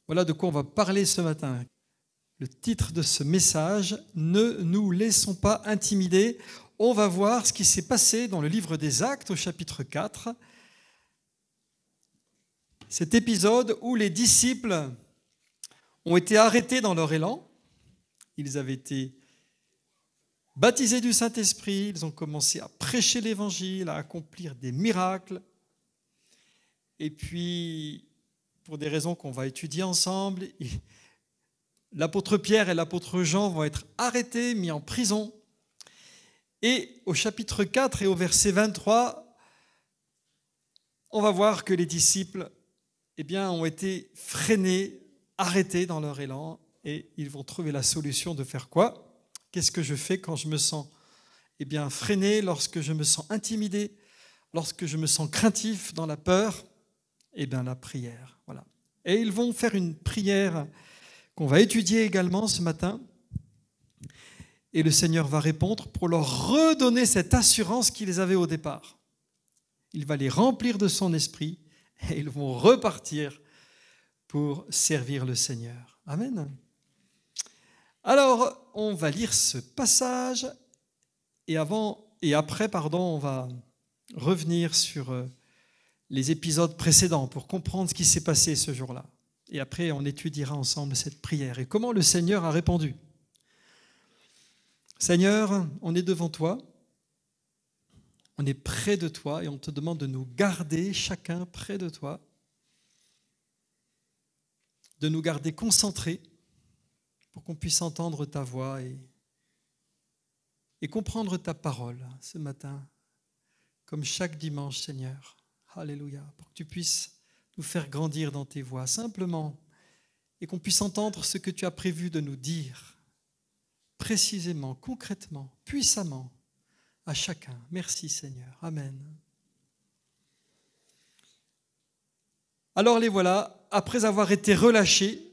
Voilà de quoi on va parler ce matin. Le titre de ce message, « Ne nous laissons pas intimider ». On va voir ce qui s'est passé dans le livre des Actes au chapitre 4. Cet épisode où les disciples ont été arrêtés dans leur élan. Ils avaient été baptisés du Saint-Esprit, ils ont commencé à prêcher l'Évangile, à accomplir des miracles. Et puis, pour des raisons qu'on va étudier ensemble, l'apôtre Pierre et l'apôtre Jean vont être arrêtés, mis en prison. Et au chapitre 4 et au verset 23, on va voir que les disciples ont été freinés, arrêtés dans leur élan, et ils vont trouver la solution de faire quoi ? Qu'est-ce que je fais quand je me sens freiné, lorsque je me sens intimidé, lorsque je me sens craintif dans la peur ? La prière. Voilà. Et ils vont faire une prière qu'on va étudier également ce matin. Et le Seigneur va répondre pour leur redonner cette assurance qu'ils avaient au départ. Il va les remplir de son esprit et ils vont repartir pour servir le Seigneur. Amen. Alors, on va lire ce passage et après, on va revenir sur les épisodes précédents pour comprendre ce qui s'est passé ce jour-là. Et après, on étudiera ensemble cette prière et comment le Seigneur a répondu. Seigneur, on est devant toi, on est près de toi et on te demande de nous garder chacun près de toi, de nous garder concentrés pour qu'on puisse entendre ta voix et comprendre ta parole ce matin, comme chaque dimanche, Seigneur. Alléluia, pour que tu puisses nous faire grandir dans tes voies, simplement, et qu'on puisse entendre ce que tu as prévu de nous dire, précisément, concrètement, puissamment, à chacun. Merci Seigneur. Amen. Alors les voilà, après avoir été relâchés,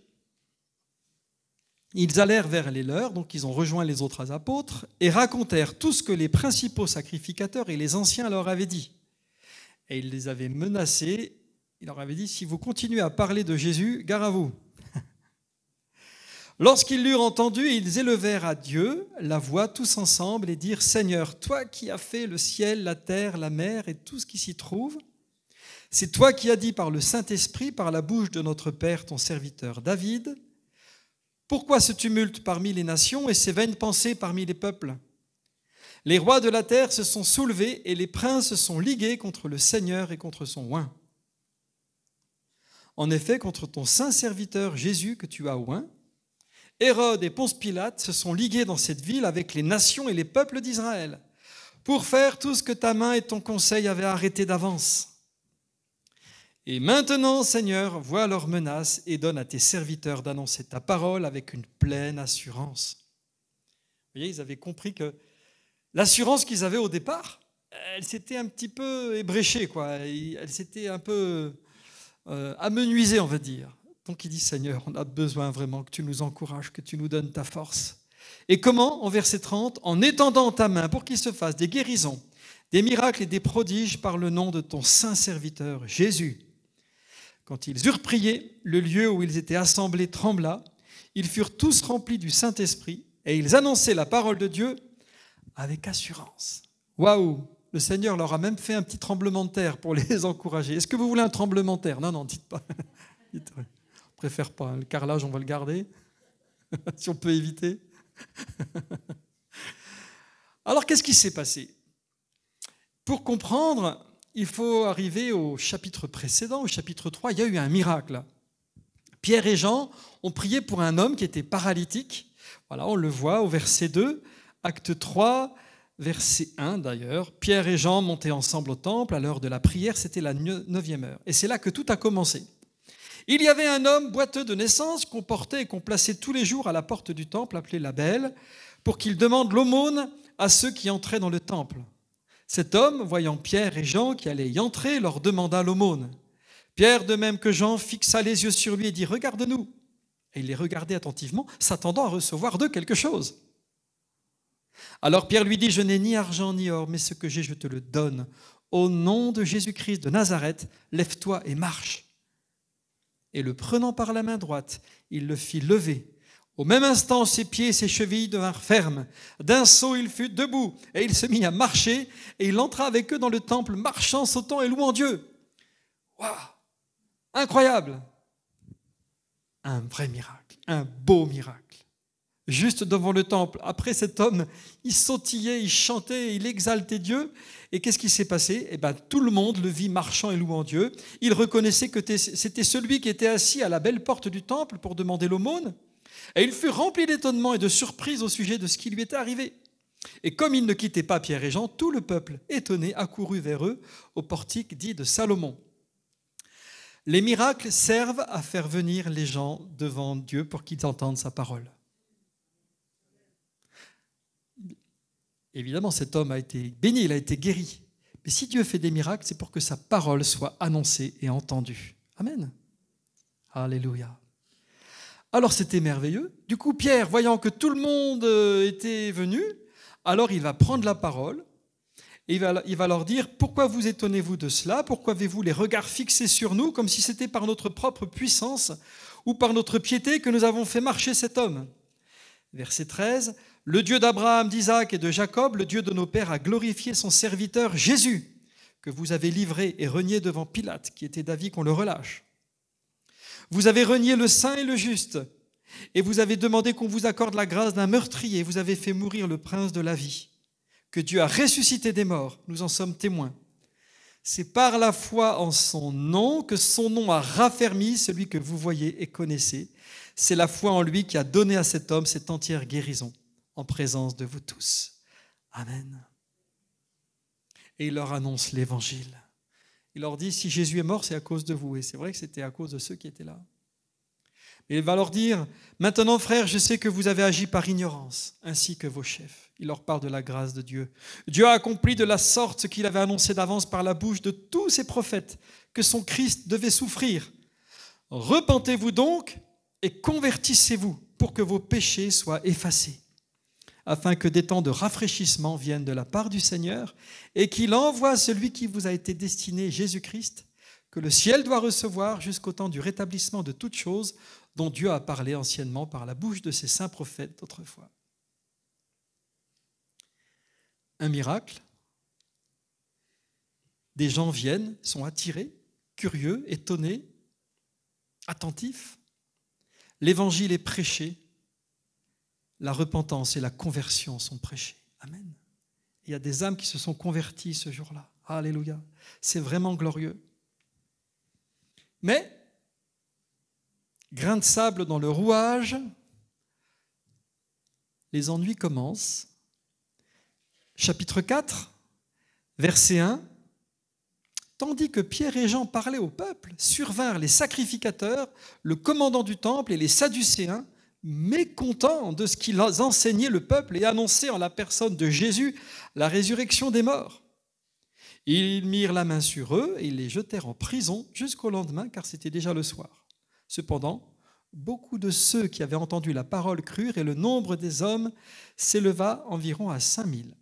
ils allèrent vers les leurs, donc ils ont rejoint les autres apôtres, et racontèrent tout ce que les principaux sacrificateurs et les anciens leur avaient dit. Et il les avait menacés, il leur avait dit, si vous continuez à parler de Jésus, gare à vous. Lorsqu'ils l'eurent entendu, ils élevèrent à Dieu la voix tous ensemble et dirent, Seigneur, toi qui as fait le ciel, la terre, la mer et tout ce qui s'y trouve, c'est toi qui as dit par le Saint-Esprit, par la bouche de notre Père, ton serviteur David, pourquoi ce tumulte parmi les nations et ces vaines pensées parmi les peuples ? Les rois de la terre se sont soulevés et les princes se sont ligués contre le Seigneur et contre son oint. En effet, contre ton saint serviteur Jésus que tu as oint, Hérode et Ponce Pilate se sont ligués dans cette ville avec les nations et les peuples d'Israël pour faire tout ce que ta main et ton conseil avaient arrêté d'avance. Et maintenant, Seigneur, vois leurs menaces et donne à tes serviteurs d'annoncer ta parole avec une pleine assurance. Vous voyez, ils avaient compris que l'assurance qu'ils avaient au départ, elle s'était un petit peu ébréchée, quoi. Elle s'était un peu amenuisée, on va dire. Donc il dit, Seigneur, on a besoin vraiment que tu nous encourages, que tu nous donnes ta force. Et comment ? En verset 30, en étendant ta main pour qu'il se fasse des guérisons, des miracles et des prodiges par le nom de ton saint serviteur Jésus. Quand ils eurent prié, le lieu où ils étaient assemblés trembla, ils furent tous remplis du Saint-Esprit et ils annonçaient la parole de Dieu avec assurance. Waouh! Le Seigneur leur a même fait un petit tremblement de terre pour les encourager. Est-ce que vous voulez un tremblement de terre ? Non, dites pas. On préfère pas. Le carrelage, on va le garder, si on peut éviter. Alors, qu'est-ce qui s'est passé ? Pour comprendre, il faut arriver au chapitre précédent, au chapitre 3. Il y a eu un miracle. Pierre et Jean ont prié pour un homme qui était paralytique. Voilà, on le voit au verset 2. Acte 3, verset 1 d'ailleurs. Pierre et Jean montaient ensemble au temple à l'heure de la prière, c'était la 9e heure. Et c'est là que tout a commencé. Il y avait un homme boiteux de naissance qu'on portait et qu'on plaçait tous les jours à la porte du temple, appelé la Belle, pour qu'il demande l'aumône à ceux qui entraient dans le temple. Cet homme, voyant Pierre et Jean qui allaient y entrer, leur demanda l'aumône. Pierre, de même que Jean, fixa les yeux sur lui et dit « Regarde-nous ». Et il les regardait attentivement, s'attendant à recevoir d'eux quelque chose. Alors Pierre lui dit, je n'ai ni argent ni or, mais ce que j'ai, je te le donne. Au nom de Jésus-Christ de Nazareth, lève-toi et marche. et le prenant par la main droite, il le fit lever. Au même instant, ses pieds et ses chevilles devinrent fermes. D'un saut, il fut debout et il se mit à marcher et il entra avec eux dans le temple, marchant, sautant et louant Dieu. Waouh! Incroyable! Un vrai miracle, un beau miracle. Juste devant le temple, après cet homme, il sautillait, il chantait, il exaltait Dieu. Et qu'est-ce qui s'est passé? Eh bien, tout le monde le vit marchant et louant Dieu. Il reconnaissait que c'était celui qui était assis à la belle porte du temple pour demander l'aumône. Et il fut rempli d'étonnement et de surprise au sujet de ce qui lui était arrivé. Et comme il ne quittait pas Pierre et Jean, tout le peuple, étonné, accourut vers eux au portique dit de Salomon. Les miracles servent à faire venir les gens devant Dieu pour qu'ils entendent sa parole. Évidemment, cet homme a été béni, il a été guéri. Mais si Dieu fait des miracles, c'est pour que sa parole soit annoncée et entendue. Amen. Alléluia. Alors c'était merveilleux. Du coup, Pierre, voyant que tout le monde était venu, alors il va prendre la parole et il va leur dire « Pourquoi vous étonnez-vous de cela? Pourquoi avez-vous les regards fixés sur nous comme si c'était par notre propre puissance ou par notre piété que nous avons fait marcher cet homme ?» Verset 13, « Le Dieu d'Abraham, d'Isaac et de Jacob, le Dieu de nos pères, a glorifié son serviteur Jésus, que vous avez livré et renié devant Pilate, qui était d'avis qu'on le relâche. Vous avez renié le saint et le juste, et vous avez demandé qu'on vous accorde la grâce d'un meurtrier, vous avez fait mourir le prince de la vie, que Dieu a ressuscité des morts, nous en sommes témoins. C'est par la foi en son nom que son nom a raffermi celui que vous voyez et connaissez. C'est la foi en lui qui a donné à cet homme cette entière guérison en présence de vous tous. Amen. Et il leur annonce l'évangile. Il leur dit, si Jésus est mort, c'est à cause de vous. Et c'est vrai que c'était à cause de ceux qui étaient là. Et il va leur dire, maintenant frères, je sais que vous avez agi par ignorance, ainsi que vos chefs. Il leur parle de la grâce de Dieu. Dieu a accompli de la sorte ce qu'il avait annoncé d'avance par la bouche de tous ses prophètes, que son Christ devait souffrir. Repentez-vous donc et convertissez-vous pour que vos péchés soient effacés, afin que des temps de rafraîchissement viennent de la part du Seigneur et qu'il envoie celui qui vous a été destiné, Jésus-Christ, que le ciel doit recevoir jusqu'au temps du rétablissement de toutes choses dont Dieu a parlé anciennement par la bouche de ses saints prophètes d'autrefois. Un miracle. Des gens viennent, sont attirés, curieux, étonnés, attentifs. L'évangile est prêché. La repentance et la conversion sont prêchées. Amen. Il y a des âmes qui se sont converties ce jour-là. Alléluia. C'est vraiment glorieux. Mais, grain de sable dans le rouage, les ennuis commencent. Chapitre 4, verset 1. Tandis que Pierre et Jean parlaient au peuple, survinrent les sacrificateurs, le commandant du temple et les Sadducéens, mécontents de ce qu'ils enseignaient le peuple et annonçaient en la personne de Jésus la résurrection des morts. Ils mirent la main sur eux et ils les jetèrent en prison jusqu'au lendemain, car c'était déjà le soir. Cependant, beaucoup de ceux qui avaient entendu la parole crurent et le nombre des hommes s'éleva environ à 5000.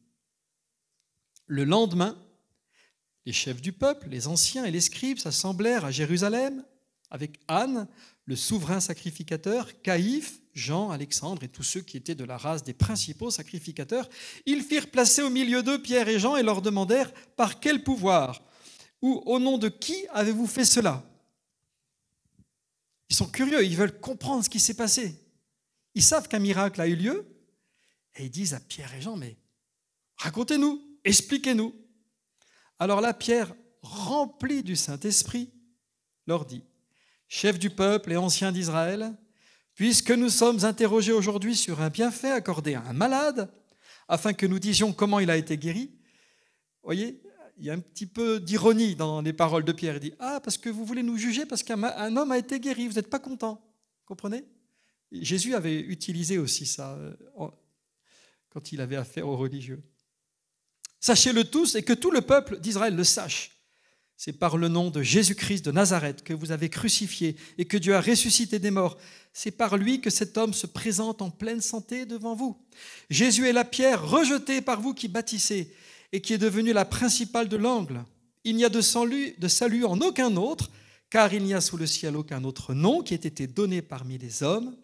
Le lendemain, les chefs du peuple, les anciens et les scribes s'assemblèrent à Jérusalem avec Anne, le souverain sacrificateur, Caïphe, Jean, Alexandre et tous ceux qui étaient de la race des principaux sacrificateurs. Ils firent placer au milieu d'eux Pierre et Jean et leur demandèrent « Par quel pouvoir ou au nom de qui avez-vous fait cela ?» Ils sont curieux, ils veulent comprendre ce qui s'est passé. Ils savent qu'un miracle a eu lieu et ils disent à Pierre et Jean « Mais racontez-nous, expliquez-nous. » Alors là, Pierre, rempli du Saint-Esprit, leur dit « Chef du peuple et ancien d'Israël, puisque nous sommes interrogés aujourd'hui sur un bienfait accordé à un malade, afin que nous disions comment il a été guéri. » Vous voyez, il y a un petit peu d'ironie dans les paroles de Pierre. Il dit « Ah, parce que vous voulez nous juger parce qu'un homme a été guéri, vous n'êtes pas content. » Comprenez ? Jésus avait utilisé aussi ça quand il avait affaire aux religieux. « Sachez-le tous et que tout le peuple d'Israël le sache. C'est par le nom de Jésus-Christ de Nazareth que vous avez crucifié et que Dieu a ressuscité des morts. C'est par lui que cet homme se présente en pleine santé devant vous. Jésus est la pierre rejetée par vous qui bâtissez et qui est devenue la principale de l'angle. Il n'y a de salut en aucun autre, car il n'y a sous le ciel aucun autre nom qui ait été donné parmi les hommes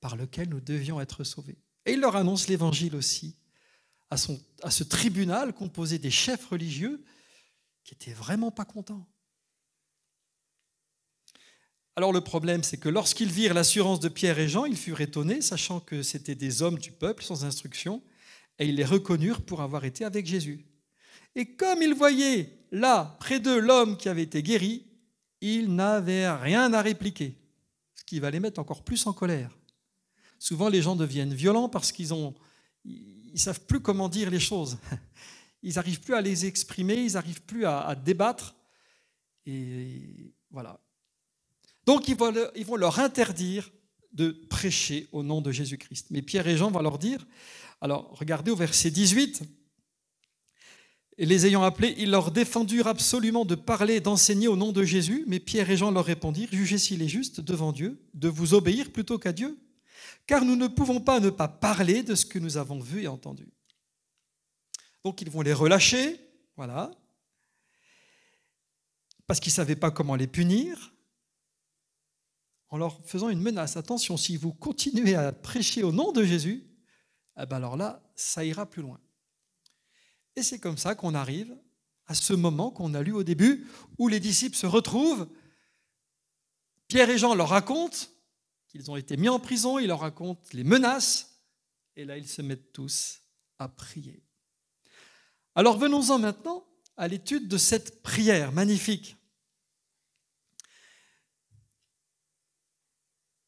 par lequel nous devions être sauvés. Et il leur annonce l'évangile aussi à ce tribunal composé des chefs religieux qui n'étaient vraiment pas contents. Alors le problème, c'est que lorsqu'ils virent l'assurance de Pierre et Jean, ils furent étonnés, sachant que c'étaient des hommes du peuple sans instruction, et ils les reconnurent pour avoir été avec Jésus. Et comme ils voyaient là, près d'eux, l'homme qui avait été guéri, ils n'avaient rien à répliquer, ce qui va les mettre encore plus en colère. Souvent, les gens deviennent violents parce qu'ils ne savent plus comment dire les choses. Ils n'arrivent plus à les exprimer, ils n'arrivent plus à débattre. Et voilà. Donc, ils vont leur interdire de prêcher au nom de Jésus-Christ. Mais Pierre et Jean vont leur dire, alors regardez au verset 18, et les ayant appelés, ils leur défendirent absolument de parler, d'enseigner au nom de Jésus, mais Pierre et Jean leur répondirent, jugez s'il est juste devant Dieu de vous obéir plutôt qu'à Dieu, car nous ne pouvons pas ne pas parler de ce que nous avons vu et entendu. Donc ils vont les relâcher, voilà, parce qu'ils ne savaient pas comment les punir, en leur faisant une menace. Attention, si vous continuez à prêcher au nom de Jésus, eh ben alors là, ça ira plus loin. Et c'est comme ça qu'on arrive à ce moment qu'on a lu au début, où les disciples se retrouvent. Pierre et Jean leur racontent qu'ils ont été mis en prison, ils leur racontent les menaces, et là ils se mettent tous à prier. Alors venons-en maintenant à l'étude de cette prière magnifique.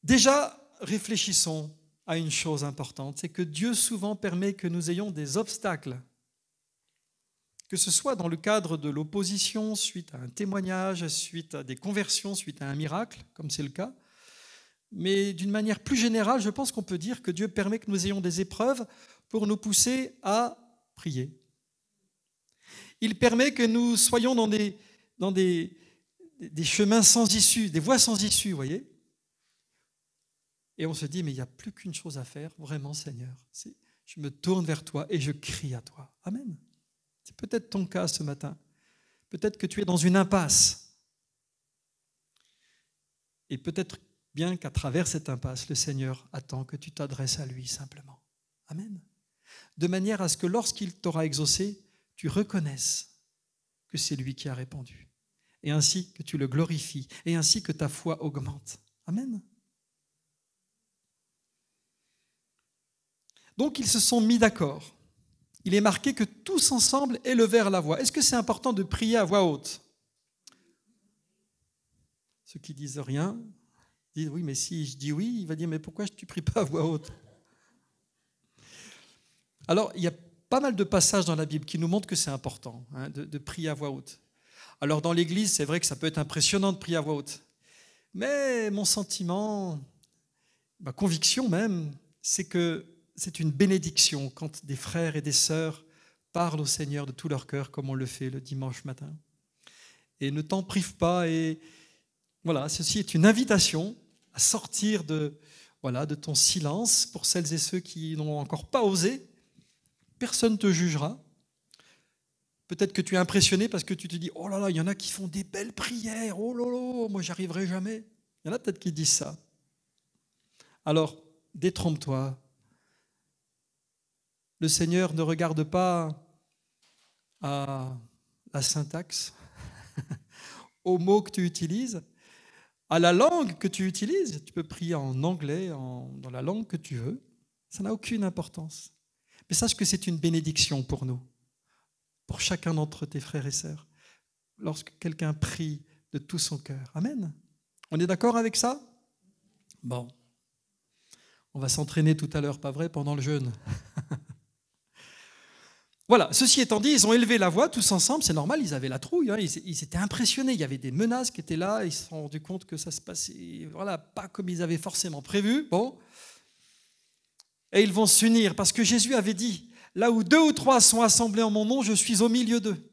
Déjà, réfléchissons à une chose importante, c'est que Dieu souvent permet que nous ayons des obstacles, que ce soit dans le cadre de l'opposition, suite à un témoignage, suite à des conversions, suite à un miracle, comme c'est le cas. Mais d'une manière plus générale, je pense qu'on peut dire que Dieu permet que nous ayons des épreuves pour nous pousser à prier. Il permet que nous soyons dans des chemins sans issue, des voies sans issue, vous voyez. Et on se dit, mais il n'y a plus qu'une chose à faire, vraiment, Seigneur. Je me tourne vers toi et je crie à toi. Amen. C'est peut-être ton cas ce matin. Peut-être que tu es dans une impasse. Et peut-être bien qu'à travers cette impasse, le Seigneur attend que tu t'adresses à lui simplement. Amen. De manière à ce que lorsqu'il t'aura exaucé, tu reconnaisses que c'est lui qui a répondu. Et ainsi que tu le glorifies. Et ainsi que ta foi augmente. Amen. Donc ils se sont mis d'accord. Il est marqué que tous ensemble élevèrent la voix. Est-ce que c'est important de prier à voix haute? Ceux qui disent rien disent oui, mais si je dis oui, il va dire mais pourquoi tu ne pries pas à voix haute? Alors, il y a pas mal de passages dans la Bible qui nous montrent que c'est important de prier à voix haute. Alors, dans l'Église, c'est vrai que ça peut être impressionnant de prier à voix haute. Mais mon sentiment, ma conviction même, c'est que c'est une bénédiction quand des frères et des sœurs parlent au Seigneur de tout leur cœur, comme on le fait le dimanche matin. Et ne t'en prive pas. Et voilà, ceci est une invitation à sortir de ton silence pour celles et ceux qui n'ont encore pas osé. Personne ne te jugera. Peut-être que tu es impressionné parce que tu te dis « Oh là là, il y en a qui font des belles prières. Oh là là, moi, j'y arriverai jamais. » Il y en a peut-être qui disent ça. Alors, détrompe-toi. Le Seigneur ne regarde pas à la syntaxe, aux mots que tu utilises, à la langue que tu utilises. Tu peux prier en anglais, dans la langue que tu veux. Ça n'a aucune importance. Mais sache que c'est une bénédiction pour nous, pour chacun d'entre tes frères et sœurs, lorsque quelqu'un prie de tout son cœur. Amen. On est d'accord avec ça? Bon. On va s'entraîner tout à l'heure, pas vrai, pendant le jeûne. Voilà, ceci étant dit, ils ont élevé la voix tous ensemble, c'est normal, ils avaient la trouille, ils étaient impressionnés, il y avait des menaces qui étaient là, ils se sont rendus compte que ça se passait pas comme ils avaient forcément prévu. Bon. Et ils vont s'unir, parce que Jésus avait dit, là où 2 ou 3 sont assemblés en mon nom, je suis au milieu d'eux.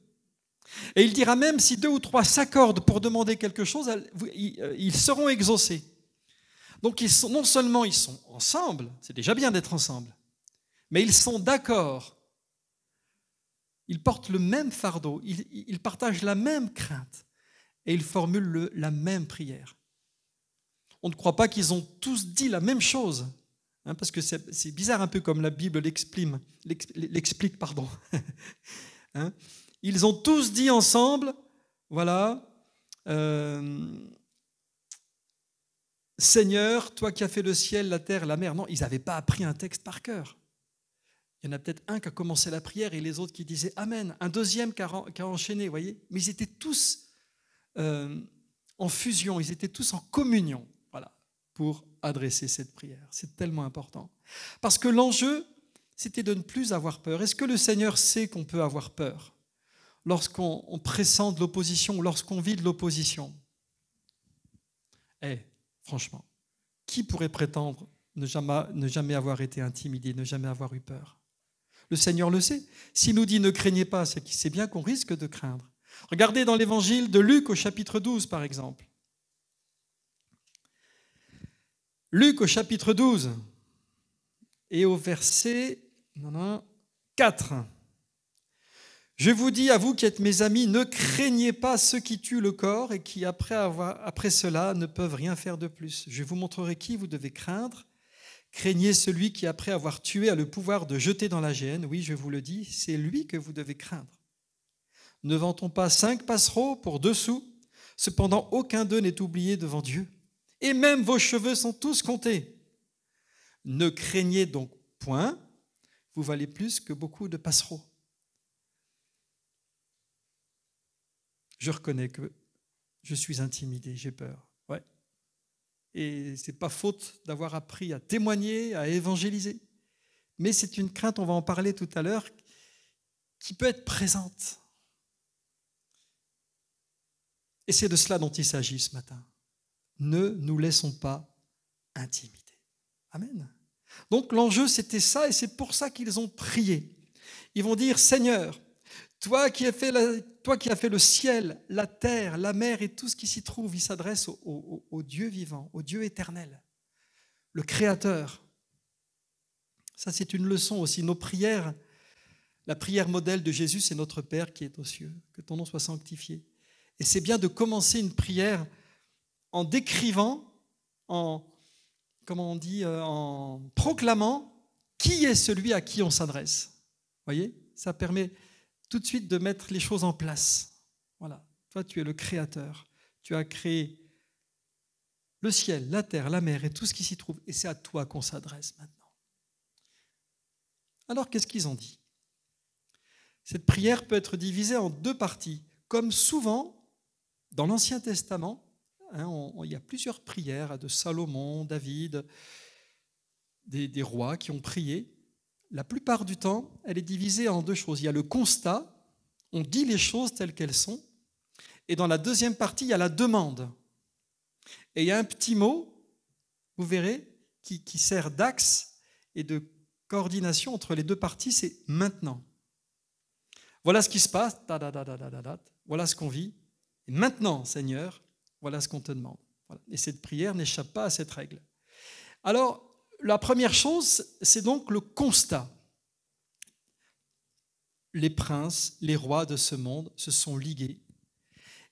Et il dira même, si 2 ou 3 s'accordent pour demander quelque chose, ils seront exaucés. Donc non seulement ils sont ensemble, c'est déjà bien d'être ensemble, mais ils sont d'accord. Ils portent le même fardeau, ils partagent la même crainte. et ils formulent la même prière. On ne croit pas qu'ils ont tous dit la même chose, hein, parce que c'est bizarre, un peu comme la Bible l'explique. Hein. Ils ont tous dit ensemble, voilà, Seigneur, toi qui as fait le ciel, la terre, la mer. Non, ils n'avaient pas appris un texte par cœur. Il y en a peut-être un qui a commencé la prière et les autres qui disaient Amen. Un deuxième qui a enchaîné, vous voyez. Mais ils étaient tous en fusion, ils étaient tous en communion, voilà, pour adresser cette prière. C'est tellement important. Parce que l'enjeu, c'était de ne plus avoir peur. Est-ce que le Seigneur sait qu'on peut avoir peur lorsqu'on pressent de l'opposition, lorsqu'on vit de l'opposition? Franchement, qui pourrait prétendre ne jamais avoir été intimidé, ne jamais avoir eu peur? Le Seigneur le sait. S'il nous dit ne craignez pas, c'est qu'il sait bien qu'on risque de craindre. Regardez dans l'évangile de Luc au chapitre 12, par exemple. Luc au chapitre 12 et au verset 4. Je vous dis à vous qui êtes mes amis, ne craignez pas ceux qui tuent le corps et qui, après cela, ne peuvent rien faire de plus. Je vous montrerai qui vous devez craindre. Craignez celui qui, après avoir tué, a le pouvoir de jeter dans la géhenne. Oui, je vous le dis, c'est lui que vous devez craindre. Ne vend-on pas 5 passereaux pour 2 sous? Cependant, aucun d'eux n'est oublié devant Dieu. Et même vos cheveux sont tous comptés. Ne craignez donc point, vous valez plus que beaucoup de passereaux. Je reconnais que je suis intimidé, j'ai peur. Ouais. Et ce n'est pas faute d'avoir appris à témoigner, à évangéliser. Mais c'est une crainte, on va en parler tout à l'heure, qui peut être présente. Et c'est de cela dont il s'agit ce matin. Ne nous laissons pas intimider. Amen. Donc l'enjeu, c'était ça, et c'est pour ça qu'ils ont prié. Ils vont dire, Seigneur, toi qui as fait le ciel, la terre, la mer et tout ce qui s'y trouve, il s'adresse au Dieu vivant, au Dieu éternel, le Créateur. Ça, c'est une leçon aussi. Nos prières, la prière modèle de Jésus, c'est notre Père qui est aux cieux. Que ton nom soit sanctifié. Et c'est bien de commencer une prière en décrivant, en proclamant qui est celui à qui on s'adresse. Vous voyez, ça permet tout de suite de mettre les choses en place. Voilà, toi tu es le Créateur, tu as créé le ciel, la terre, la mer et tout ce qui s'y trouve, et c'est à toi qu'on s'adresse maintenant. Alors qu'est-ce qu'ils ont dit? Cette prière peut être divisée en 2 parties, comme souvent dans l'Ancien Testament. Il y a plusieurs prières de Salomon, David, des rois qui ont prié. La plupart du temps, elle est divisée en 2 choses. Il y a le constat, on dit les choses telles qu'elles sont, et dans la deuxième partie, il y a la demande. Et il y a un petit mot, vous verrez, qui sert d'axe et de coordination entre les 2 parties, c'est maintenant. Voilà ce qui se passe, voilà ce qu'on vit, et maintenant, Seigneur, voilà ce qu'on te demande. Voilà. Et cette prière n'échappe pas à cette règle. Alors, la première chose, c'est donc le constat. Les princes, les rois de ce monde se sont ligués.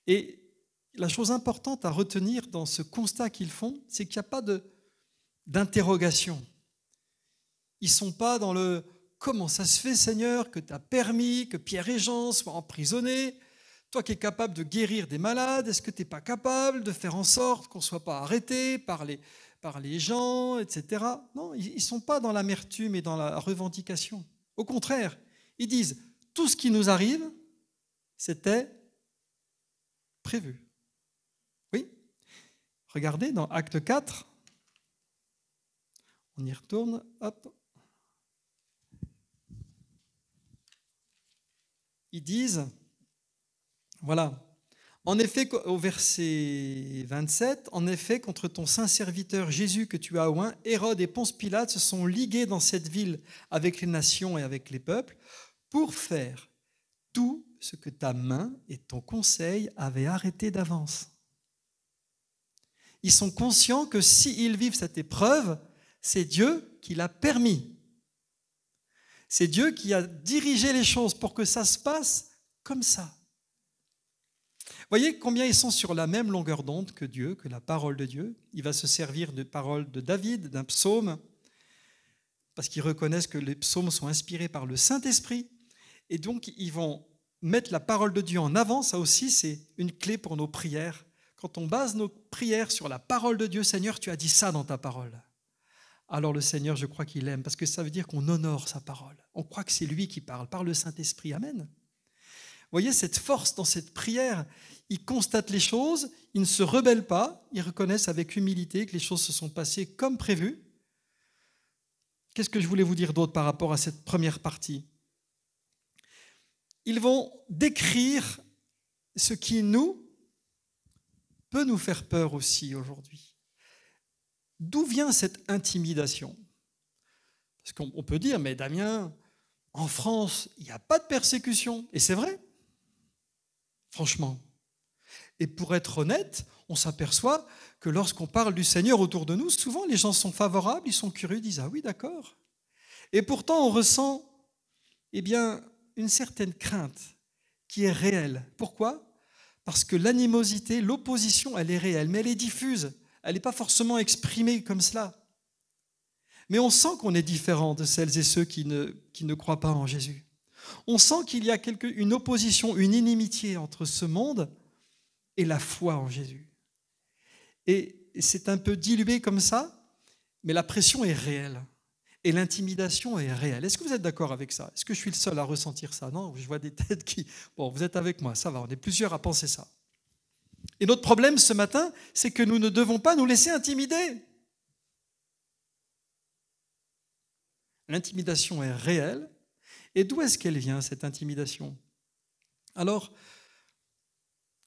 Et la chose importante à retenir dans ce constat qu'ils font, c'est qu'il n'y a pas d'interrogation. Ils ne sont pas dans le « comment ça se fait, Seigneur, que tu as permis que Pierre et Jean soient emprisonnés ? Toi qui es capable de guérir des malades, est-ce que tu n'es pas capable de faire en sorte qu'on ne soit pas arrêté par les gens, etc. » Non, ils ne sont pas dans l'amertume et dans la revendication. Au contraire, ils disent « tout ce qui nous arrive, c'était prévu. » Oui. Regardez dans Acte 4, on y retourne, hop. Ils disent, voilà, en effet, au verset 27, en effet, contre ton saint serviteur Jésus que tu as oint, Hérode et Ponce Pilate se sont ligués dans cette ville avec les nations et avec les peuples pour faire tout ce que ta main et ton conseil avaient arrêté d'avance. Ils sont conscients que s'ils vivent cette épreuve, c'est Dieu qui l'a permis. C'est Dieu qui a dirigé les choses pour que ça se passe comme ça. Vous Voyez combien ils sont sur la même longueur d'onde que Dieu, que la parole de Dieu. Il va se servir de paroles de David, d'un psaume, parce qu'ils reconnaissent que les psaumes sont inspirés par le Saint-Esprit. Et donc, ils vont mettre la parole de Dieu en avant. Ça aussi, c'est une clé pour nos prières. Quand on base nos prières sur la parole de Dieu, Seigneur, tu as dit ça dans ta parole. Alors le Seigneur, je crois qu'il aime, parce que ça veut dire qu'on honore sa parole. On croit que c'est lui qui parle, par le Saint-Esprit. Amen. Vous voyez cette force dans cette prière. Ils constatent les choses, ils ne se rebellent pas, ils reconnaissent avec humilité que les choses se sont passées comme prévu. Qu'est-ce que je voulais vous dire d'autre par rapport à cette première partie ? Ils vont décrire ce qui peut nous faire peur aussi aujourd'hui. D'où vient cette intimidation ? Parce qu'on peut dire, mais Damien, en France, il n'y a pas de persécution. Et c'est vrai, franchement. Et pour être honnête, on s'aperçoit que lorsqu'on parle du Seigneur autour de nous, souvent les gens sont favorables, ils sont curieux, ils disent « Ah oui, d'accord ». Et pourtant, on ressent une certaine crainte qui est réelle. Pourquoi ? Parce que l'animosité, l'opposition, elle est réelle, mais elle est diffuse. Elle n'est pas forcément exprimée comme cela. Mais on sent qu'on est différent de celles et ceux qui ne croient pas en Jésus. On sent qu'il y a une opposition, une inimitié entre ce monde et la foi en Jésus. Et c'est un peu dilué comme ça, mais la pression est réelle. Et l'intimidation est réelle. Est-ce que vous êtes d'accord avec ça ? Est-ce que je suis le seul à ressentir ça ? Non, je vois des têtes qui... Bon, vous êtes avec moi, ça va, on est plusieurs à penser ça. Et notre problème ce matin, c'est que nous ne devons pas nous laisser intimider. L'intimidation est réelle. Et d'où est-ce qu'elle vient, cette intimidation ? Alors,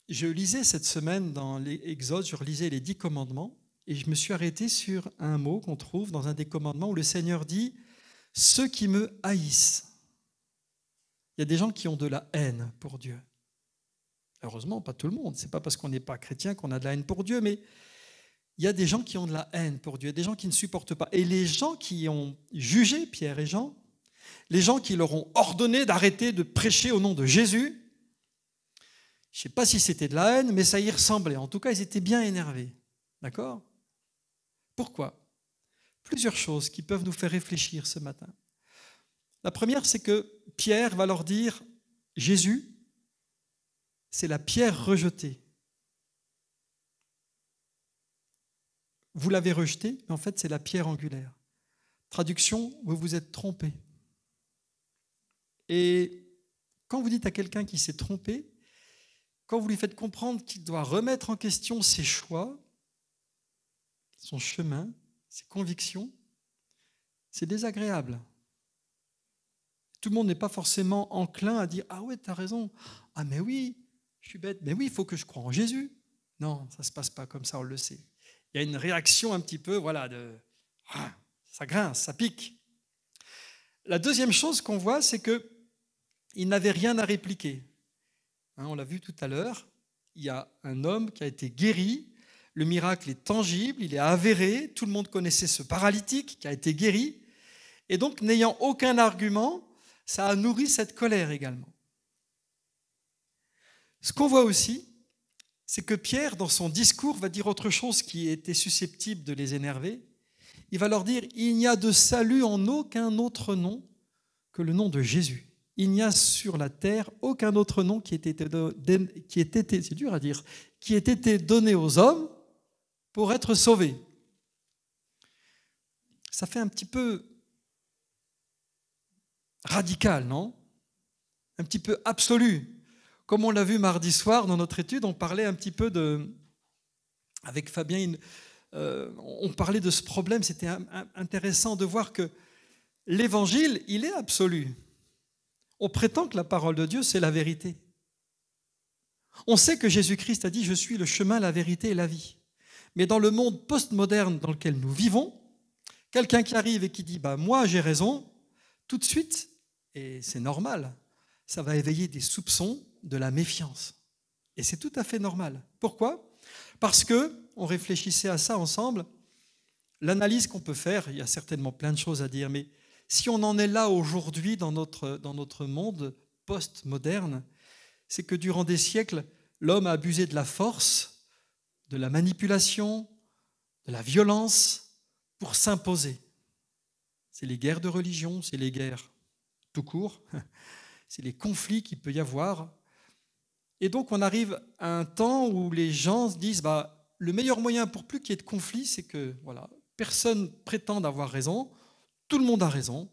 je lisais cette semaine dans l'Exode, je relisais les 10 commandements, et je me suis arrêté sur un mot qu'on trouve dans un des commandements où le Seigneur dit « ceux qui me haïssent ». Il y a des gens qui ont de la haine pour Dieu. Heureusement, pas tout le monde. Ce n'est pas parce qu'on n'est pas chrétien qu'on a de la haine pour Dieu, mais il y a des gens qui ont de la haine pour Dieu, des gens qui ne supportent pas. Et les gens qui ont jugé Pierre et Jean, les gens qui leur ont ordonné d'arrêter de prêcher au nom de Jésus, je ne sais pas si c'était de la haine, mais ça y ressemblait. En tout cas, ils étaient bien énervés. D'accord ? Pourquoi ? Plusieurs choses qui peuvent nous faire réfléchir ce matin. La première, c'est que Pierre va leur dire « Jésus, c'est la pierre rejetée. Vous l'avez rejetée, mais en fait, c'est la pierre angulaire. » Traduction, vous vous êtes trompés. Et quand vous dites à quelqu'un qui s'est trompé, quand vous lui faites comprendre qu'il doit remettre en question ses choix, son chemin, ses convictions, c'est désagréable. Tout le monde n'est pas forcément enclin à dire « Ah ouais, tu as raison. Ah mais oui, je suis bête. Mais oui, il faut que je croie en Jésus. » Non, ça ne se passe pas comme ça, on le sait. Il y a une réaction un petit peu, ça grince, ça pique. La deuxième chose qu'on voit, c'est qu'il n'avait rien à répliquer. On l'a vu tout à l'heure, il y a un homme qui a été guéri, le miracle est tangible, il est avéré, tout le monde connaissait ce paralytique qui a été guéri, et donc n'ayant aucun argument, ça a nourri cette colère également. Ce qu'on voit aussi, c'est que Pierre, dans son discours, va dire autre chose qui était susceptible de les énerver. Il va leur dire « Il n'y a de salut en aucun autre nom que le nom de Jésus. Il n'y a sur la terre aucun autre nom qui ait été, c'est dur à dire, qui ait été donné aux hommes pour être sauvés. » Ça fait un petit peu radical, non ? Un petit peu absolu. Comme on l'a vu mardi soir dans notre étude, on parlait un petit peu avec Fabien, on parlait de ce problème. C'était intéressant de voir que l'évangile, il est absolu. On prétend que la parole de Dieu, c'est la vérité. On sait que Jésus-Christ a dit « Je suis le chemin, la vérité et la vie ». Mais dans le monde postmoderne dans lequel nous vivons, quelqu'un qui arrive et qui dit « Moi, j'ai raison », tout de suite, et c'est normal, ça va éveiller des soupçons, de la méfiance. Et c'est tout à fait normal. Pourquoi ? Parce que, on réfléchissait à ça ensemble, l'analyse qu'on peut faire, il y a certainement plein de choses à dire, mais si on en est là aujourd'hui dans notre monde post-moderne, c'est que durant des siècles, l'homme a abusé de la force, de la manipulation, de la violence pour s'imposer. C'est les guerres de religion, c'est les guerres tout court, c'est les conflits qu'il peut y avoir. Et donc on arrive à un temps où les gens se disent le meilleur moyen pour plus qu'il y ait de conflit, c'est que personne prétende avoir raison, tout le monde a raison,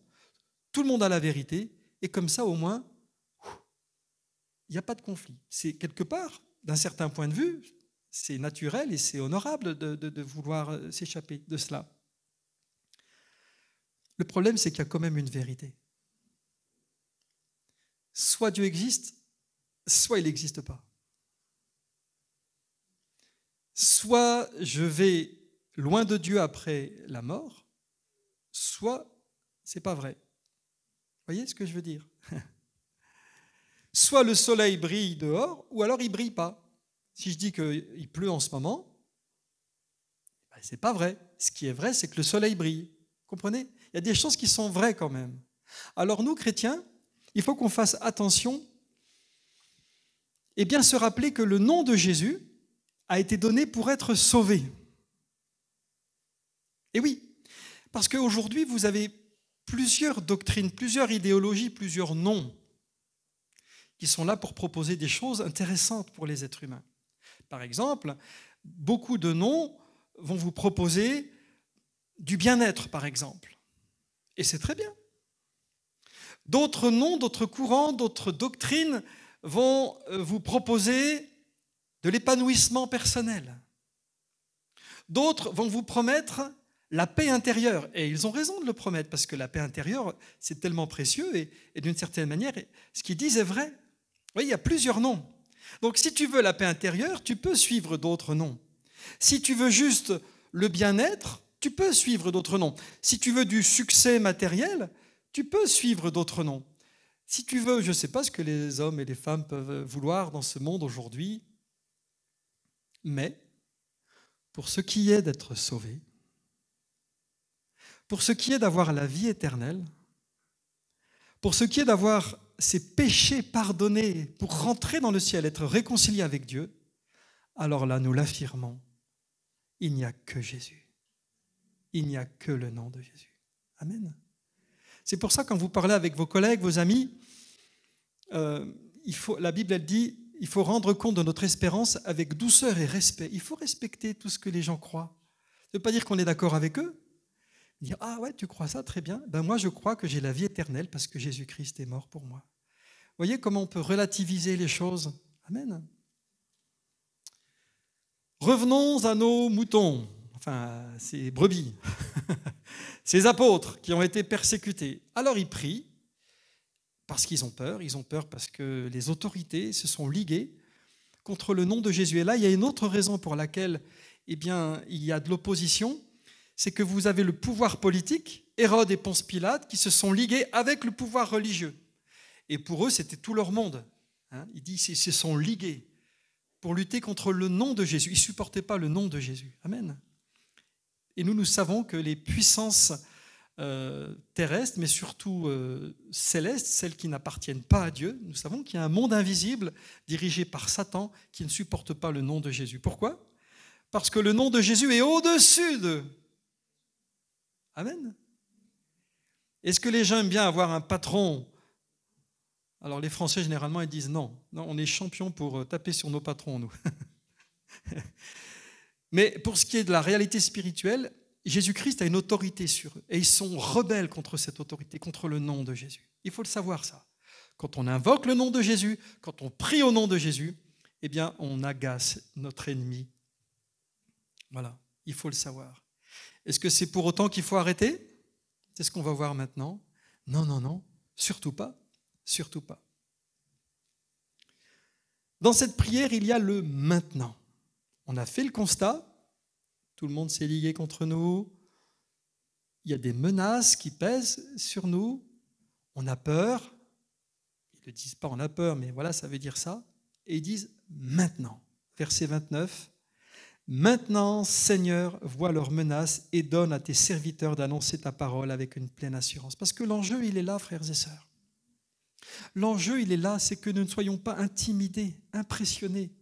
tout le monde a la vérité, et comme ça au moins, il n'y a pas de conflit. C'est quelque part, d'un certain point de vue, c'est naturel et c'est honorable de vouloir s'échapper de cela. Le problème, c'est qu'il y a quand même une vérité. Soit Dieu existe, soit il n'existe pas. Soit je vais loin de Dieu après la mort, soit c'est pas vrai. Vous voyez ce que je veux dire? Soit le soleil brille dehors, ou alors il ne brille pas. Si je dis qu'il pleut en ce moment, c'est pas vrai. Ce qui est vrai, c'est que le soleil brille. Vous comprenez? Il y a des choses qui sont vraies quand même. Alors nous, chrétiens, il faut qu'on fasse attention et bien se rappeler que le nom de Jésus a été donné pour être sauvé. Et oui, parce qu'aujourd'hui, vous avez plusieurs doctrines, plusieurs idéologies, plusieurs noms qui sont là pour proposer des choses intéressantes pour les êtres humains. Par exemple, beaucoup de noms vont vous proposer du bien-être, par exemple. Et c'est très bien. D'autres noms, d'autres courants, d'autres doctrines vont vous proposer de l'épanouissement personnel. D'autres vont vous promettre la paix intérieure. Et ils ont raison de le promettre, parce que la paix intérieure, c'est tellement précieux, et d'une certaine manière, ce qu'ils disent est vrai. Oui, il y a plusieurs noms. Donc si tu veux la paix intérieure, tu peux suivre d'autres noms. Si tu veux juste le bien-être, tu peux suivre d'autres noms. Si tu veux du succès matériel, tu peux suivre d'autres noms. Si tu veux, je ne sais pas ce que les hommes et les femmes peuvent vouloir dans ce monde aujourd'hui, mais pour ce qui est d'être sauvé, pour ce qui est d'avoir la vie éternelle, pour ce qui est d'avoir ses péchés pardonnés, pour rentrer dans le ciel, être réconcilié avec Dieu, alors là, nous l'affirmons, il n'y a que Jésus. Il n'y a que le nom de Jésus. Amen. C'est pour ça, quand vous parlez avec vos collègues, vos amis, la Bible, elle dit, il faut rendre compte de notre espérance avec douceur et respect. Il faut respecter tout ce que les gens croient. Ça ne veut pas dire qu'on est d'accord avec eux. Dire, ah ouais, tu crois ça, très bien. Ben moi, je crois que j'ai la vie éternelle parce que Jésus-Christ est mort pour moi. Vous voyez comment on peut relativiser les choses? Amen. Revenons à nos moutons, enfin, ces brebis, ces apôtres qui ont été persécutés. Alors ils prient parce qu'ils ont peur. Ils ont peur parce que les autorités se sont liguées contre le nom de Jésus. Et là, il y a une autre raison pour laquelle il y a de l'opposition. C'est que vous avez le pouvoir politique, Hérode et Ponce Pilate, qui se sont ligués avec le pouvoir religieux. Et pour eux, c'était tout leur monde. Il dit qu'ils se sont ligués pour lutter contre le nom de Jésus. Ils ne supportaient pas le nom de Jésus. Amen. Et nous savons que les puissances terrestres, mais surtout célestes, celles qui n'appartiennent pas à Dieu, nous savons qu'il y a un monde invisible dirigé par Satan qui ne supporte pas le nom de Jésus. Pourquoi? Parce que le nom de Jésus est au-dessus d'eux. Amen. Est-ce que les gens aiment bien avoir un patron? Alors les Français, généralement, ils disent non, on est champions pour taper sur nos patrons, nous. Mais pour ce qui est de la réalité spirituelle, Jésus-Christ a une autorité sur eux. Et ils sont rebelles contre cette autorité, contre le nom de Jésus. Il faut le savoir, ça. Quand on invoque le nom de Jésus, quand on prie au nom de Jésus, eh bien, on agace notre ennemi. Voilà, il faut le savoir. Est-ce que c'est pour autant qu'il faut arrêter? C'est ce qu'on va voir maintenant. Non, non, non, surtout pas. Surtout pas. Dans cette prière, il y a le maintenant. On a fait le constat, tout le monde s'est ligué contre nous, il y a des menaces qui pèsent sur nous, on a peur, ils ne disent pas on a peur, mais voilà, ça veut dire ça, et ils disent maintenant, verset 29, « Maintenant, Seigneur, vois leurs menaces et donne à tes serviteurs d'annoncer ta parole avec une pleine assurance. » Parce que l'enjeu, il est là, frères et sœurs. L'enjeu, il est là, c'est que nous ne soyons pas intimidés, impressionnés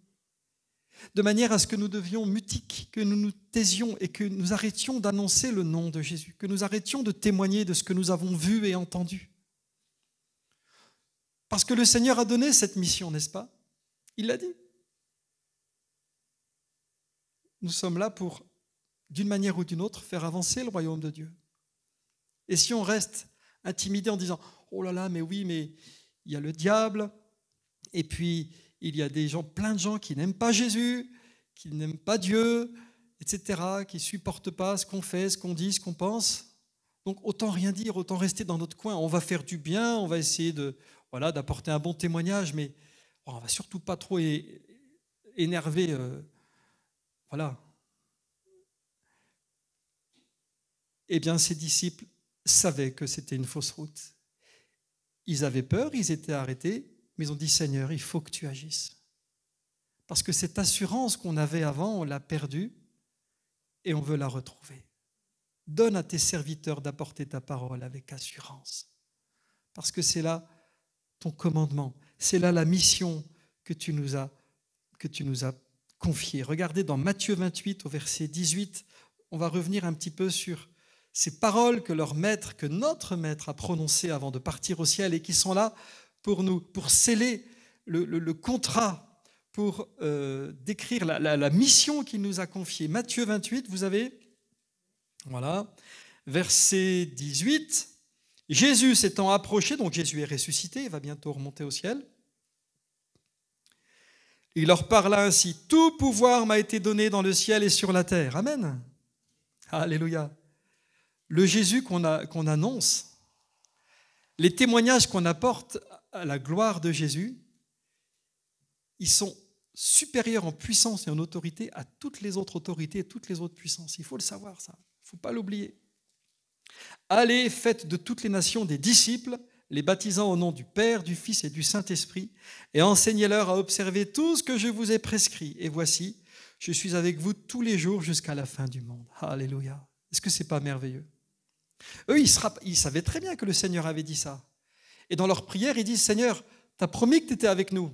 de manière à ce que nous devions mutiques, que nous nous taisions et que nous arrêtions d'annoncer le nom de Jésus, que nous arrêtions de témoigner de ce que nous avons vu et entendu. Parce que le Seigneur a donné cette mission, n'est-ce pas? Il l'a dit. Nous sommes là pour, d'une manière ou d'une autre, faire avancer le royaume de Dieu. Et si on reste intimidé en disant « Oh là là, mais oui, mais il y a le diable, et puis il y a plein de gens qui n'aiment pas Jésus, qui n'aiment pas Dieu, etc., qui ne supportent pas ce qu'on fait, ce qu'on dit, ce qu'on pense. Donc autant rien dire, autant rester dans notre coin. On va faire du bien, on va essayer d'apporter un bon témoignage, mais on ne va surtout pas trop énerver. Voilà. Eh bien, ces disciples savaient que c'était une fausse route. Ils avaient peur, ils étaient arrêtés, mais ils ont dit « Seigneur, il faut que tu agisses. » Parce que cette assurance qu'on avait avant, on l'a perdue et on veut la retrouver. Donne à tes serviteurs d'apporter ta parole avec assurance. Parce que c'est là ton commandement, c'est là la mission que tu nous as confiée. Regardez dans Matthieu 28 au verset 18, on va revenir un petit peu sur ces paroles que notre maître a prononcées avant de partir au ciel et qui sont là pour sceller le contrat, pour décrire la mission qu'il nous a confiée. Matthieu 28, vous avez, voilà, verset 18, Jésus s'étant approché, donc Jésus est ressuscité, il va bientôt remonter au ciel. Il leur parla ainsi, « Tout pouvoir m'a été donné dans le ciel et sur la terre. » Amen. Alléluia. Le Jésus qu'on annonce, les témoignages qu'on apporte à la gloire de Jésus, ils sont supérieurs en puissance et en autorité à toutes les autres autorités et toutes les autres puissances. Il faut le savoir, ça. Il ne faut pas l'oublier. Allez, faites de toutes les nations des disciples, les baptisant au nom du Père, du Fils et du Saint-Esprit, et enseignez-leur à observer tout ce que je vous ai prescrit. Et voici, je suis avec vous tous les jours jusqu'à la fin du monde. Alléluia. Est-ce que ce n'est pas merveilleux? Eux, ils savaient très bien que le Seigneur avait dit ça. Et dans leur prière, ils disent, Seigneur, tu as promis que tu étais avec nous.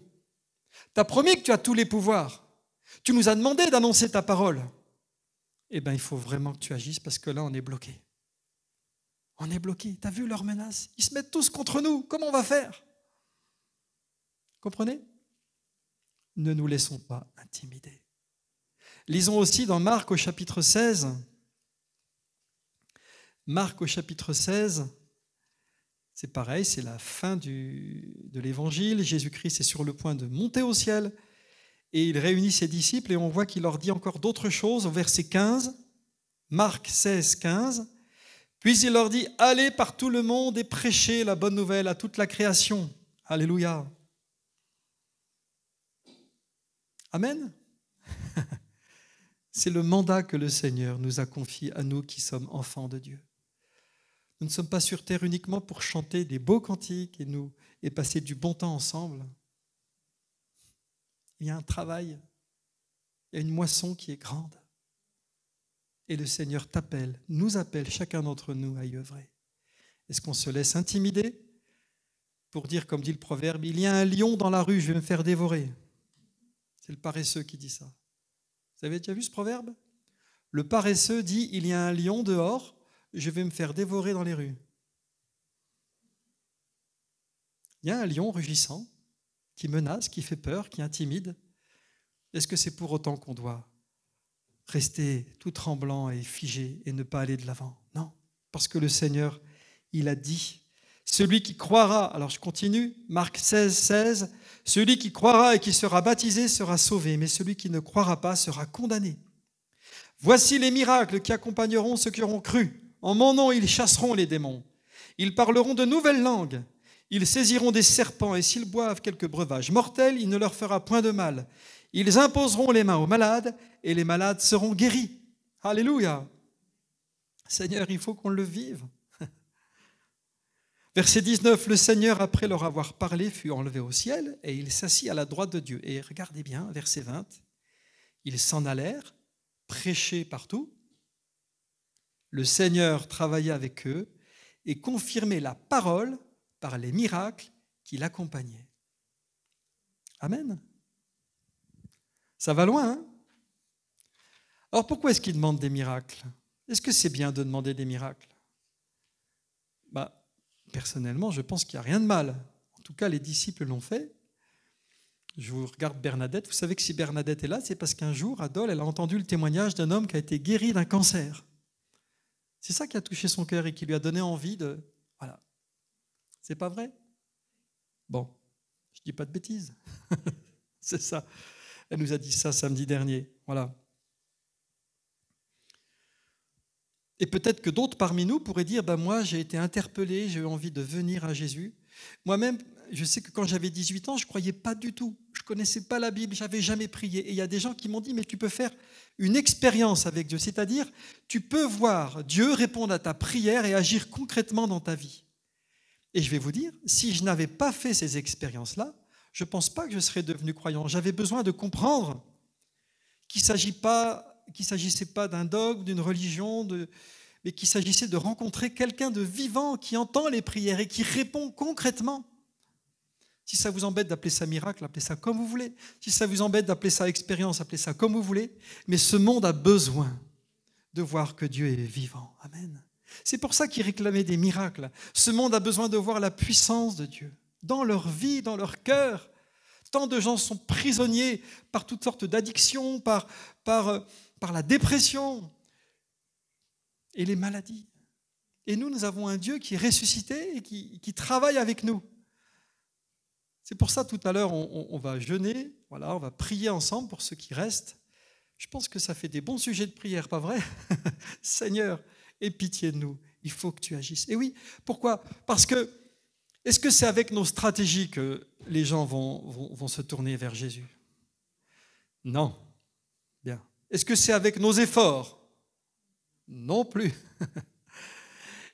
Tu as promis que tu as tous les pouvoirs. Tu nous as demandé d'annoncer ta parole. Eh bien, il faut vraiment que tu agisses parce que là, on est bloqué. On est bloqué. Tu as vu leurs menaces? Ils se mettent tous contre nous. Comment on va faire? Comprenez? Ne nous laissons pas intimider. Lisons aussi dans Marc au chapitre 16. Marc au chapitre 16, c'est pareil, c'est la fin de l'évangile. Jésus-Christ est sur le point de monter au ciel et il réunit ses disciples et on voit qu'il leur dit encore d'autres choses au verset 15. Marc 16, 15. Puis il leur dit, allez par tout le monde et prêchez la bonne nouvelle à toute la création. Alléluia. Amen. C'est le mandat que le Seigneur nous a confié à nous qui sommes enfants de Dieu. Nous ne sommes pas sur terre uniquement pour chanter des beaux cantiques et passer du bon temps ensemble. Il y a un travail, il y a une moisson qui est grande. Et le Seigneur t'appelle, nous appelle chacun d'entre nous à y œuvrer. Est-ce qu'on se laisse intimider pour dire, comme dit le proverbe, il y a un lion dans la rue, je vais me faire dévorer? C'est le paresseux qui dit ça. Vous avez déjà vu ce proverbe? Le paresseux dit, il y a un lion dehors, je vais me faire dévorer dans les rues. Il y a un lion rugissant qui menace, qui fait peur, qui intimide. Est-ce que c'est pour autant qu'on doit rester tout tremblant et figé et ne pas aller de l'avant? Non, parce que le Seigneur, il a dit, celui qui croira, alors je continue, Marc 16, 16, celui qui croira et qui sera baptisé sera sauvé, mais celui qui ne croira pas sera condamné. Voici les miracles qui accompagneront ceux qui auront cru. En mon nom, ils chasseront les démons. Ils parleront de nouvelles langues. Ils saisiront des serpents et s'ils boivent quelques breuvages mortels, il ne leur fera point de mal. Ils imposeront les mains aux malades et les malades seront guéris. Alléluia. Seigneur, il faut qu'on le vive. Verset 19, le Seigneur, après leur avoir parlé, fut enlevé au ciel et il s'assit à la droite de Dieu. Et regardez bien, verset 20, ils s'en allèrent, prêcher partout. Le Seigneur travaillait avec eux et confirmait la parole par les miracles qui l'accompagnaient. Amen. Ça va loin, hein? Alors pourquoi est-ce qu'ils demandent des miracles? Est-ce que c'est bien de demander des miracles? Personnellement, je pense qu'il n'y a rien de mal. En tout cas, les disciples l'ont fait. Je vous regarde Bernadette. Vous savez que si Bernadette est là, c'est parce qu'un jour, à Dole, elle a entendu le témoignage d'un homme qui a été guéri d'un cancer. C'est ça qui a touché son cœur et qui lui a donné envie de... Voilà. C'est pas vrai? Bon, je dis pas de bêtises. C'est ça. Elle nous a dit ça samedi dernier. Voilà. Et peut-être que d'autres parmi nous pourraient dire, moi j'ai été interpellé, j'ai eu envie de venir à Jésus. Moi-même, je sais que quand j'avais 18 ans, je ne croyais pas du tout. Je ne connaissais pas la Bible, je n'avais jamais prié. Et il y a des gens qui m'ont dit, mais tu peux faire une expérience avec Dieu. C'est-à-dire, tu peux voir Dieu répondre à ta prière et agir concrètement dans ta vie. Et je vais vous dire, si je n'avais pas fait ces expériences-là, je ne pense pas que je serais devenu croyant. J'avais besoin de comprendre qu'il ne s'agissait pas d'un dogme, d'une religion, mais qu'il s'agissait de rencontrer quelqu'un de vivant qui entend les prières et qui répond concrètement. Si ça vous embête d'appeler ça miracle, appelez ça comme vous voulez. Si ça vous embête d'appeler ça expérience, appelez ça comme vous voulez. Mais ce monde a besoin de voir que Dieu est vivant. Amen. C'est pour ça qu'ils réclamaient des miracles. Ce monde a besoin de voir la puissance de Dieu dans leur vie, dans leur cœur. Tant de gens sont prisonniers par toutes sortes d'addictions, par la dépression et les maladies. Et nous avons un Dieu qui est ressuscité et qui travaille avec nous. C'est pour ça, tout à l'heure, on va jeûner, voilà, on va prier ensemble pour ceux qui restent. Je pense que ça fait des bons sujets de prière, pas vrai? Seigneur, aie pitié de nous, il faut que tu agisses. Et oui, pourquoi? Parce que, est-ce que c'est avec nos stratégies que les gens vont se tourner vers Jésus? Non. Bien. Est-ce que c'est avec nos efforts? Non plus.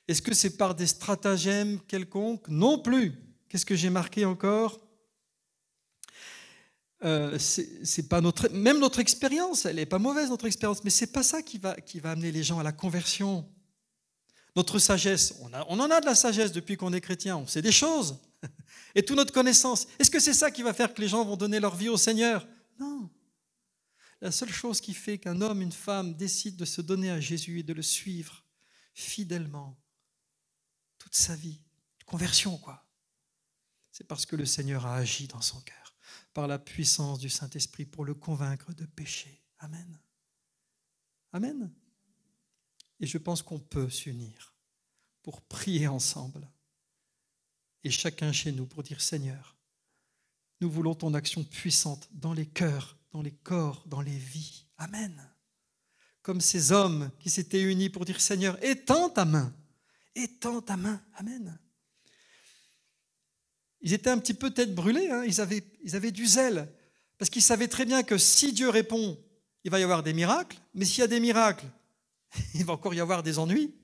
Est-ce que c'est par des stratagèmes quelconques? Non plus. Qu'est-ce que j'ai marqué encore? C'est pas même notre expérience, elle n'est pas mauvaise, notre expérience, mais c'est pas ça qui va amener les gens à la conversion. Notre sagesse, on en a de la sagesse depuis qu'on est chrétien, on sait des choses, et toute notre connaissance. Est-ce que c'est ça qui va faire que les gens vont donner leur vie au Seigneur? Non. La seule chose qui fait qu'un homme, une femme décide de se donner à Jésus et de le suivre fidèlement toute sa vie, conversion quoi, c'est parce que le Seigneur a agi dans son cœur, par la puissance du Saint-Esprit pour le convaincre de pécher. Amen. Amen. Et je pense qu'on peut s'unir pour prier ensemble. Et chacun chez nous pour dire, Seigneur, nous voulons ton action puissante dans les cœurs, dans les corps, dans les vies. Amen. Comme ces hommes qui s'étaient unis pour dire, Seigneur, étends ta main. Étends ta main. Amen. Ils étaient un petit peu tête brûlée, hein. Ils avaient du zèle, parce qu'ils savaient très bien que si Dieu répond, il va y avoir des miracles, mais s'il y a des miracles, il va encore y avoir des ennuis,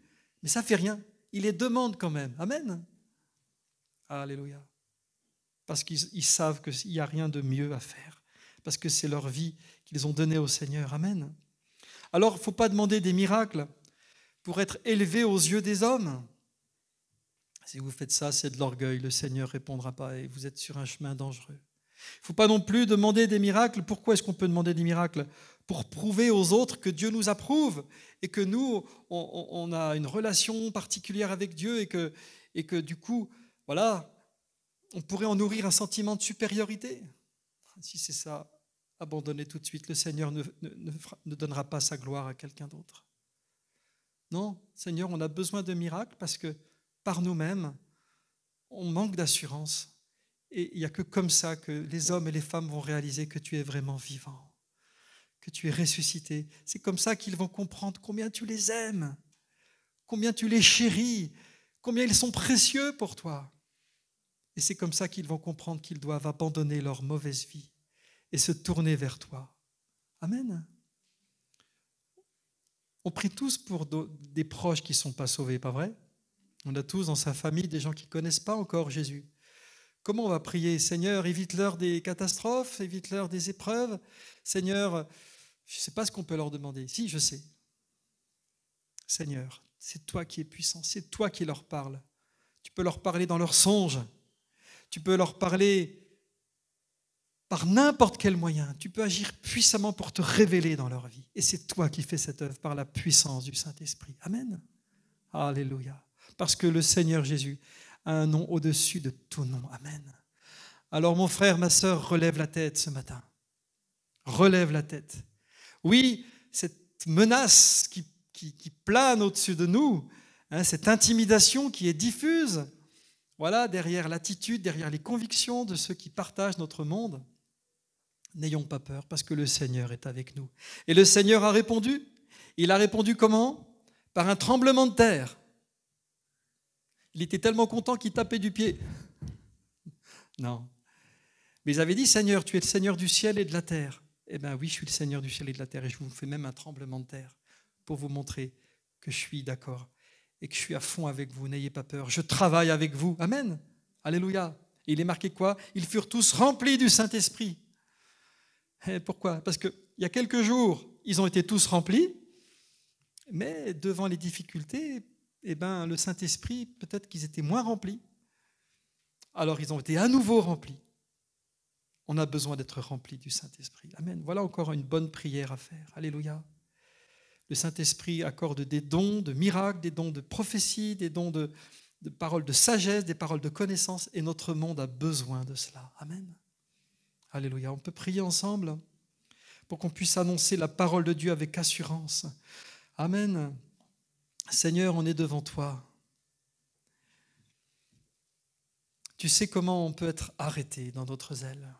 mais ça ne fait rien. Il les demande quand même. Amen. Alléluia. Parce qu'ils savent qu'il n'y a rien de mieux à faire, parce que c'est leur vie qu'ils ont donnée au Seigneur. Amen. Alors, il ne faut pas demander des miracles pour être élevé aux yeux des hommes. Si vous faites ça, c'est de l'orgueil. Le Seigneur ne répondra pas et vous êtes sur un chemin dangereux. Il ne faut pas non plus demander des miracles. Pourquoi est-ce qu'on peut demander des miracles? Pour prouver aux autres que Dieu nous approuve et que nous, on a une relation particulière avec Dieu et que du coup, voilà, on pourrait en nourrir un sentiment de supériorité. Si c'est ça, abandonnez tout de suite. Le Seigneur ne donnera pas sa gloire à quelqu'un d'autre. Non, Seigneur, on a besoin de miracles parce que par nous-mêmes, on manque d'assurance. Et il n'y a que comme ça que les hommes et les femmes vont réaliser que tu es vraiment vivant, que tu es ressuscité. C'est comme ça qu'ils vont comprendre combien tu les aimes, combien tu les chéris, combien ils sont précieux pour toi. Et c'est comme ça qu'ils vont comprendre qu'ils doivent abandonner leur mauvaise vie et se tourner vers toi. Amen. On prie tous pour des proches qui ne sont pas sauvés, pas vrai? On a tous dans sa famille des gens qui ne connaissent pas encore Jésus. Comment on va prier? Seigneur, évite-leur des catastrophes, évite-leur des épreuves. Seigneur, je ne sais pas ce qu'on peut leur demander. Si, je sais. Seigneur, c'est toi qui es puissant, c'est toi qui leur parles. Tu peux leur parler dans leurs songes. Tu peux leur parler par n'importe quel moyen, tu peux agir puissamment pour te révéler dans leur vie. Et c'est toi qui fais cette œuvre par la puissance du Saint-Esprit. Amen. Alléluia. Parce que le Seigneur Jésus a un nom au-dessus de tout nom. Amen. Alors mon frère, ma sœur, relève la tête ce matin. Relève la tête. Oui, cette menace qui plane au-dessus de nous, cette intimidation qui est diffuse, voilà, derrière l'attitude, derrière les convictions de ceux qui partagent notre monde, n'ayons pas peur parce que le Seigneur est avec nous. Et le Seigneur a répondu. Il a répondu comment? Par un tremblement de terre. Il était tellement content qu'il tapait du pied. Non. Mais il avait dit, Seigneur, tu es le Seigneur du ciel et de la terre. Eh bien oui, je suis le Seigneur du ciel et de la terre et je vous fais même un tremblement de terre pour vous montrer que je suis d'accord et que je suis à fond avec vous. N'ayez pas peur, je travaille avec vous. Amen. Alléluia. Et il est marqué quoi? Ils furent tous remplis du Saint-Esprit. Et pourquoi? Parce qu'il y a quelques jours, ils ont été tous remplis, mais devant les difficultés, le Saint-Esprit, peut-être qu'ils étaient moins remplis. Alors ils ont été à nouveau remplis. On a besoin d'être remplis du Saint-Esprit. Amen. Voilà encore une bonne prière à faire. Alléluia. Le Saint-Esprit accorde des dons de miracles, des dons de prophétie, des dons de paroles de sagesse, des paroles de connaissance, et notre monde a besoin de cela. Amen. Alléluia. On peut prier ensemble pour qu'on puisse annoncer la parole de Dieu avec assurance. Amen. Seigneur, on est devant toi. Tu sais comment on peut être arrêté dans notre zèle.